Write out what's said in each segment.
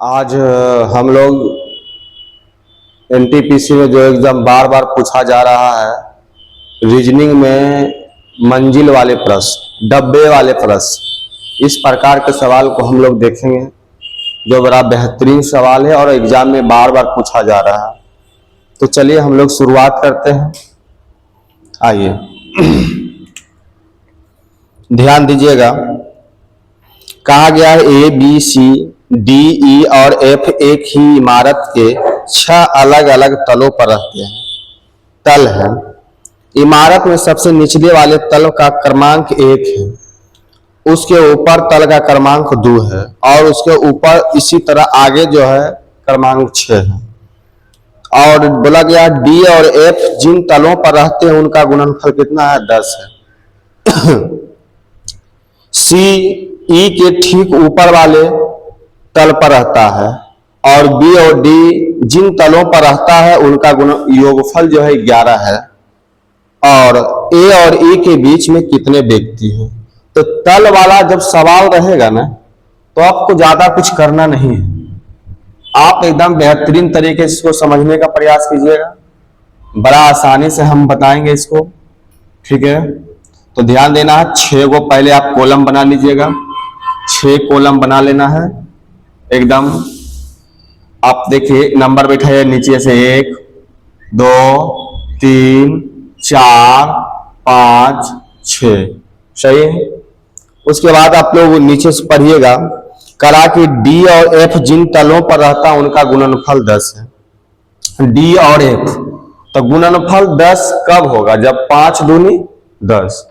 आज हम लोग एनटीपीसी में जो एग्जाम बार बार पूछा जा रहा है, रीजनिंग में मंजिल वाले प्रश्न, डब्बे वाले प्रश्न, इस प्रकार के सवाल को हम लोग देखेंगे जो बड़ा बेहतरीन सवाल है और एग्जाम में बार बार पूछा जा रहा है। तो चलिए हम लोग शुरुआत करते हैं। आइए ध्यान दीजिएगा। कहा गया है ए बी सी डी ई और एफ एक ही इमारत के 6 अलग अलग तलों पर रहते हैं। तल है, इमारत में सबसे निचले वाले तल का क्रमांक 1 है, उसके ऊपर तल का क्रमांक 2 है और उसके ऊपर इसी तरह आगे जो है क्रमांक 6 है। और बोला गया डी और एफ जिन तलों पर रहते हैं उनका गुणनफल कितना है? 10 है। सी ई के ठीक ऊपर वाले तल पर रहता है और बी और डी जिन तलों पर रहता है उनका योगफल जो है 11 है। और ए और ई के बीच में कितने व्यक्ति हैं? तो तल वाला जब सवाल रहेगा ना तो आपको ज्यादा कुछ करना नहीं है, आप एकदम बेहतरीन तरीके से इसको समझने का प्रयास कीजिएगा। बड़ा आसानी से हम बताएंगे इसको, ठीक है? तो ध्यान देना है, 6 को पहले आप कॉलम बना लीजिएगा। 6 कॉलम बना लेना है एकदम। आप देखिए नंबर बैठाइए नीचे से 1 2 3 4 5 6, सही है। उसके बाद आप लोग नीचे से पढ़िएगा, करा कि डी और एफ जिन तलों पर रहता है उनका गुणनफल 10 है। डी और एफ, तो गुणनफल 10 कब होगा? जब 5 दूनी 10।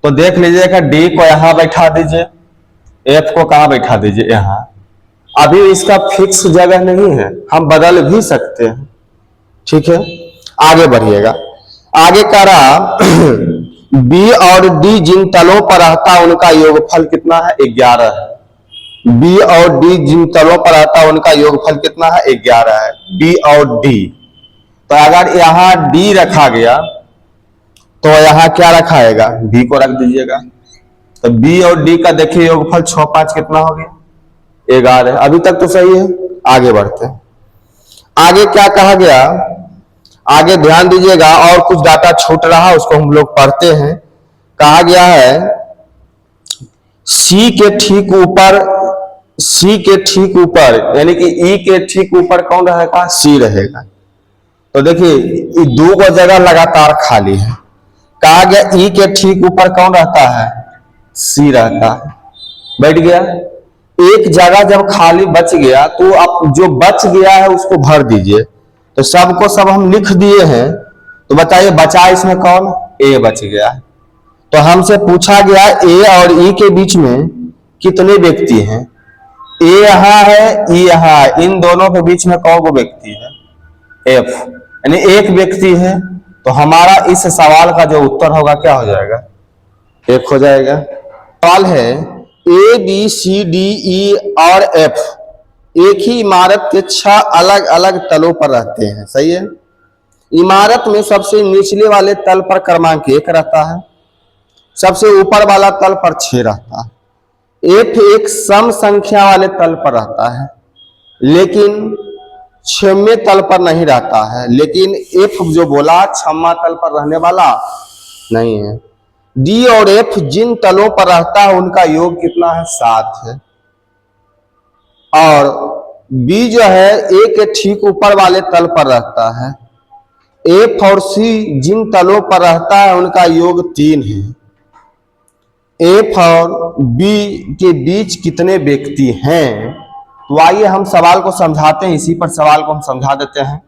तो देख लीजिएगा, डी को यहां बैठा दीजिए, एफ को कहां बैठा दीजिए? यहां। अभी इसका फिक्स जगह नहीं है, हम बदल भी सकते हैं, ठीक है? आगे बढ़िएगा। आगे करा बी और डी जिन तलों पर रहता है उनका योगफल कितना है? 11 है। बी और डी जिन तलों पर रहता है उनका योगफल कितना है? 11 है। बी और डी, तो अगर यहां डी रखा गया तो यहां क्या रखाएगा? बी को रख दीजिएगा। तो बी और डी का देखिए योगफल 6 5 कितना हो गया? 11। अभी तक तो सही है। आगे बढ़ते हैं। आगे क्या कहा गया? आगे ध्यान दीजिएगा, और कुछ डाटा छूट रहा उसको हम लोग पढ़ते हैं। कहा गया है सी के ठीक ऊपर यानी कि ई के ठीक ऊपर कौन रहेगा? सी रहेगा। तो देखिए 2 को जगह लगातार खाली है। कहा गया ई के ठीक ऊपर कौन रहता है? सी रहता है। बैठ गया। एक जगह जब खाली बच गया तो आप जो बच गया है उसको भर दीजिए। तो सबको सब हम लिख दिए हैं, तो बताइए बचा इसमें कौन? ए बच गया। तो हमसे पूछा गया ए और ई के बीच में कितने व्यक्ति हैं? ए यहां है, ई यहां है, इन दोनों के बीच में कौन व्यक्ति है? एफ, यानी एक व्यक्ति है। तो हमारा इस सवाल का जो उत्तर होगा क्या हो जाएगा? 1 हो जाएगा। सवाल है ए बी सी डी ई और एफ एक ही इमारत के 6 अलग अलग तलों पर रहते हैं, सही है। इमारत में सबसे निचले वाले तल पर क्रमांक 1 रहता है, सबसे ऊपर वाला तल पर 6 रहता है। एफ एक सम संख्या वाले तल पर रहता है लेकिन 6वें तल पर नहीं रहता है। लेकिन एफ जो बोला 6वां तल पर रहने वाला नहीं है। डी और एफ जिन तलों पर रहता है उनका योग कितना है? 7 है। और बी जो है ए के ठीक ऊपर वाले तल पर रहता है। एफ और सी जिन तलों पर रहता है उनका योग 3 है। एफ और बी के बीच कितने व्यक्ति हैं? तो आइए हम सवाल को समझाते हैं, इसी पर सवाल को हम समझा देते हैं।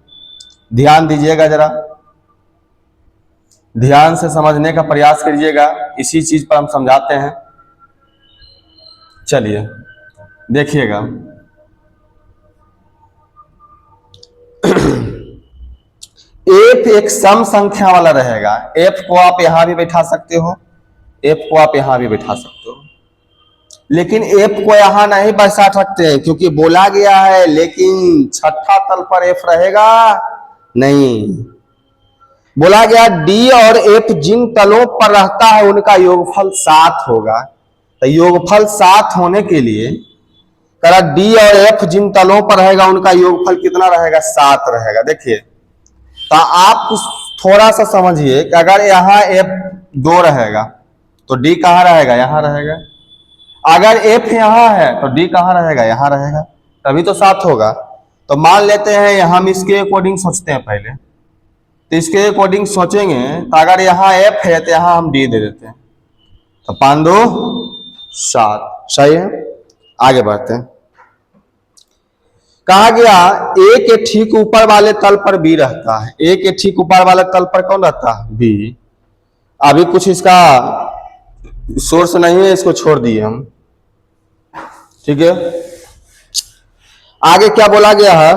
ध्यान दीजिएगा, जरा ध्यान से समझने का प्रयास करिएगा, इसी चीज पर हम समझाते हैं। चलिए देखिएगा। एफ एक सम संख्या वाला रहेगा। एफ को आप यहां भी बैठा सकते हो, एफ को आप यहां भी बैठा सकते हो, लेकिन एफ को यहां नहीं बैठा सकते हैं क्योंकि बोला गया है लेकिन 6ठा तल पर एफ रहेगा नहीं। बोला गया डी और एफ जिन तलों पर रहता है उनका योगफल 7 होगा। तो योगफल 7 होने के लिए करा डी और एफ जिन तलों पर रहेगा उनका योगफल कितना रहेगा, 7 रहेगा। देखिए तो आप थोड़ा सा समझिए कि अगर यहाँ एफ 2 रहेगा तो डी कहाँ रहेगा, यहाँ रहेगा। अगर एफ यहाँ है तो डी कहाँ रहेगा, यहाँ रहेगा, तभी तो 7 होगा। तो मान लेते हैं हम इसके अकॉर्डिंग सोचते हैं पहले, तो इसके अकॉर्डिंग सोचेंगे तो अगर यहाँ एफ है तो यहाँ हम डी दे देते हैं, तो 5 2 7 सही है। आगे बढ़ते हैं। कहा गया ए के ठीक ऊपर वाले तल पर बी रहता है। ए के ठीक ऊपर वाले तल पर कौन रहता है, बी। अभी कुछ इसका सोर्स नहीं है, इसको छोड़ दिए हम, ठीक है। आगे क्या बोला गया है,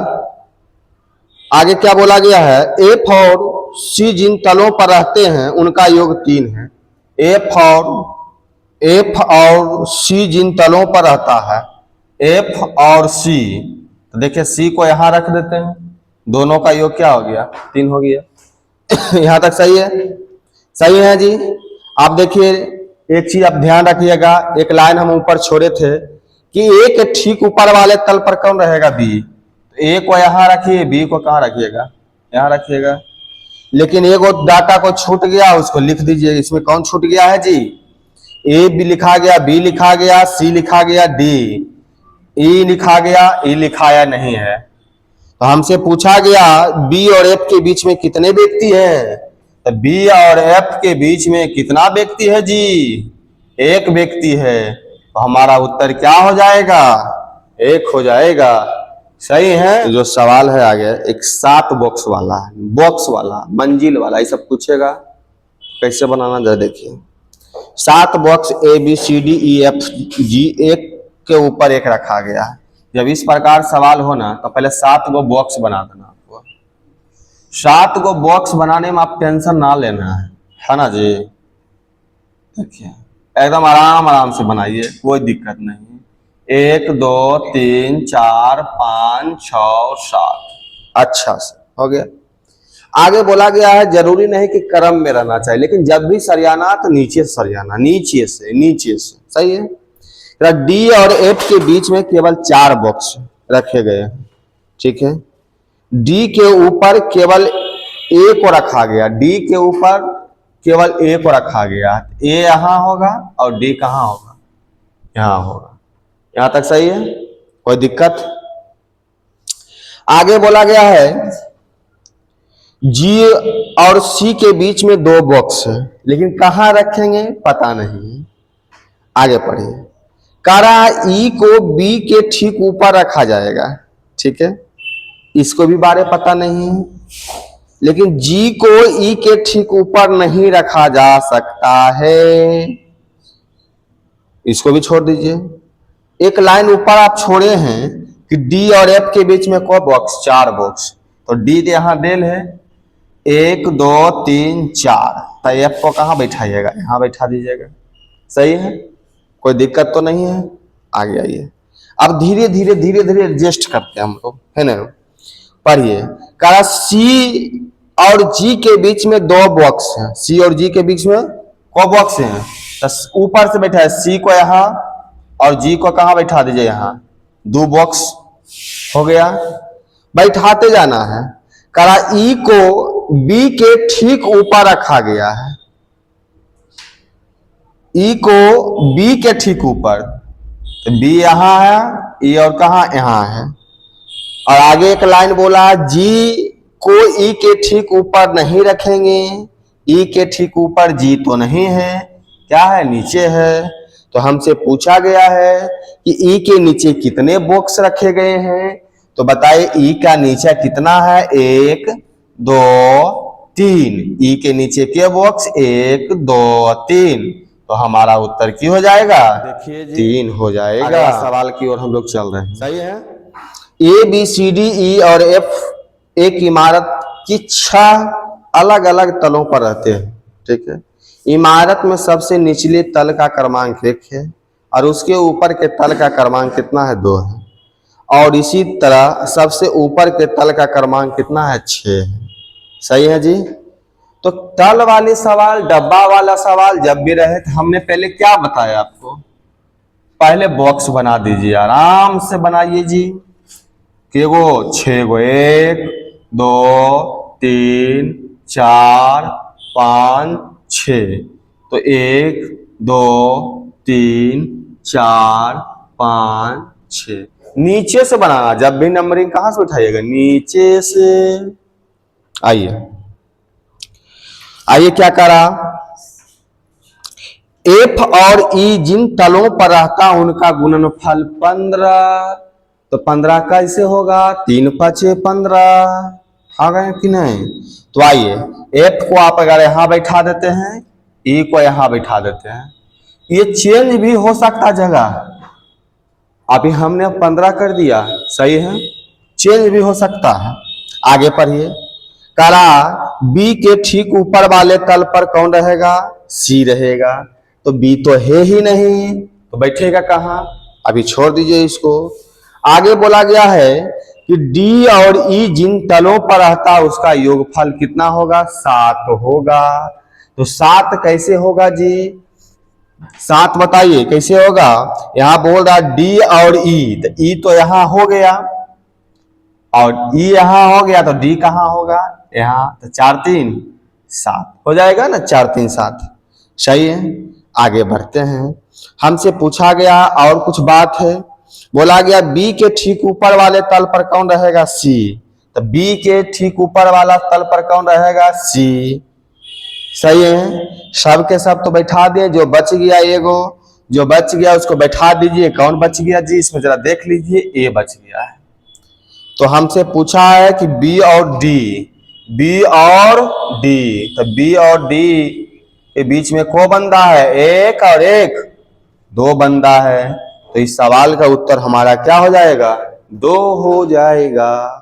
आगे क्या बोला गया है, एफ और सी जिन तलों पर रहते हैं उनका योग 3 है। एफ और सी जिन तलों पर रहता है, एफ और सी, तो देखिए सी को यहां रख देते हैं, दोनों का योग क्या हो गया, 3 हो गया। यहां तक सही है, सही है जी। आप देखिए एक चीज आप ध्यान रखिएगा, एक लाइन हम ऊपर छोड़े थे कि ए के ठीक ऊपर वाले तल पर कौन रहेगा, बी। तो ए को यहां रखिए, बी को कहां रखिएगा, यहां रखिएगा। लेकिन एक डाटा को छूट गया, उसको लिख दीजिए। इसमें कौन छूट गया है जी, ए भी लिखा गया, बी लिखा गया, सी लिखा गया, डी, ई लिखा गया, ई लिखाया नहीं है। तो हमसे पूछा गया बी और एफ के बीच में कितने व्यक्ति हैं, तो बी और एफ के बीच में कितना व्यक्ति है जी, एक व्यक्ति है। तो हमारा उत्तर क्या हो जाएगा, 1 हो जाएगा। सही है। जो सवाल है आगे एक 7 बॉक्स वाला है, बॉक्स वाला, मंजिल वाला, ये सब पूछेगा। कैसे बनाना जरा देखिए। 7 box A B C D E F G, एक के ऊपर एक रखा गया है। जब इस प्रकार सवाल हो ना तो पहले 7 गो बॉक्स बना देना आपको। 7 गो बॉक्स बनाने में आप टेंशन ना लेना है ना जी। देखिए एकदम आराम आराम से बनाइए, कोई दिक्कत नहीं। 1 2 3 4 5 6 7, अच्छा से हो गया। आगे बोला गया है जरूरी नहीं कि क्रम में रहना चाहिए, लेकिन जब भी सरियाना तो नीचे से सरियाना, नीचे से। सही है। डी और एफ के बीच में केवल 4 बॉक्स रखे गए हैं, ठीक है। डी के ऊपर केवल ए को रखा गया, डी के ऊपर केवल ए को रखा गया। ए यहां होगा और डी कहां होगा, यहां होगा। यहां तक सही है, कोई दिक्कत। आगे बोला गया है जी और सी के बीच में 2 बॉक्स है, लेकिन कहां रखेंगे पता नहीं। आगे पढ़िए। करा ई को बी के ठीक ऊपर रखा जाएगा, ठीक है, इसको भी बारे पता नहीं है। लेकिन जी को ई के ठीक ऊपर नहीं रखा जा सकता है, इसको भी छोड़ दीजिए। एक लाइन ऊपर आप छोड़े हैं कि डी और एफ के बीच में को बॉक्स, 4 बॉक्स। तो डी यहां डेल है, 1 2 3 4, तो एफ को कहां बैठाइएगा, यहां बैठा दीजिएगा। सही है, कोई दिक्कत तो नहीं है। आगे आइए। अब धीरे धीरे एडजस्ट करते हैं हम लोग, है ना। पढ़िए। कहा सी और जी के बीच में 2 बॉक्स हैं, सी और जी के बीच में को बॉक्स हैं। तो ऊपर से बैठा है, सी को यहां और जी को कहां बैठा दीजिए, यहां। 2 बॉक्स हो गया, बैठाते जाना है। कहा ई को बी के ठीक ऊपर रखा गया है, ई को बी के ठीक ऊपर, तो बी यहां है, ई और कहां, यहां है। और आगे एक लाइन बोला जी को ई के ठीक ऊपर नहीं रखेंगे, ई के ठीक ऊपर जी तो नहीं है, क्या है, नीचे है। तो हमसे पूछा गया है कि ई के नीचे कितने बॉक्स रखे गए हैं, तो बताइए ई का नीचे कितना है, 1 2 3। ई के नीचे के बॉक्स 1 2 3, तो हमारा उत्तर की हो जाएगा, देखिए 3 हो जाएगा। सवाल की ओर हम लोग चल रहे हैं, सही है। ए बी सी डी ई और एफ एक इमारत की 6 अलग अलग तलों पर रहते हैं, ठीक है। इमारत में सबसे निचले तल का क्रमांक 1 है और उसके ऊपर के तल का क्रमांक कितना है, 2 है। और इसी तरह सबसे ऊपर के तल का क्रमांक कितना है, 6 है। सही है जी। तो तल वाले सवाल, डब्बा वाला सवाल जब भी रहे तो हमने पहले क्या बताया आपको, पहले बॉक्स बना दीजिए, आराम से बनाइए जी। के गो 6 गो, 1 2 3 4 5 6। तो 1 2 3 4 5 6। नीचे से बनाना, जब भी नंबरिंग कहां से उठाइएगा, नीचे से। आइए आइए क्या करा, एफ और ई जिन तलों पर रहता उनका गुणनफल 15। तो 15 कैसे होगा, 3 5 15 आ गए कि नहीं। तो आइए एफ को आप अगर यहां बैठा देते हैं, ई को यहां बैठा देते हैं, ये चेंज भी हो सकता जगह। अभी हमने 15 कर दिया, सही है, चेंज भी हो सकता है। आगे पढ़िए, करा बी के ठीक ऊपर वाले तल पर कौन रहेगा, सी रहेगा। तो बी तो है ही नहीं, तो बैठेगा कहां, अभी छोड़ दीजिए इसको। आगे बोला गया है कि डी और ई जिन तलों पर रहता उसका योगफल कितना होगा, 7 होगा। तो 7 कैसे होगा जी, 7 बताइए कैसे होगा। यहां बोल रहा डी और ई, तो ई तो यहां हो गया और ई यहां हो गया, तो डी कहां होगा, यहां। तो 4 3 7 हो जाएगा ना, 4 3 7, सही है। आगे बढ़ते हैं, हमसे पूछा गया और कुछ बात है। बोला गया बी के ठीक ऊपर वाले तल पर कौन रहेगा, सी। तो बी के ठीक ऊपर वाला तल पर कौन रहेगा, सी, सही है। सब के सब तो बैठा दिए, जो बच गया एगो, जो बच गया उसको बैठा दीजिए। कौन बच गया जी, इसमें जरा देख लीजिए, ए बच गया है। तो हमसे पूछा है कि बी और डी, बी और डी, तो बी और डी के बीच में को बंदा है, 1 और 1 2 बंदा है। तो इस सवाल का उत्तर हमारा क्या हो जाएगा, 2 हो जाएगा।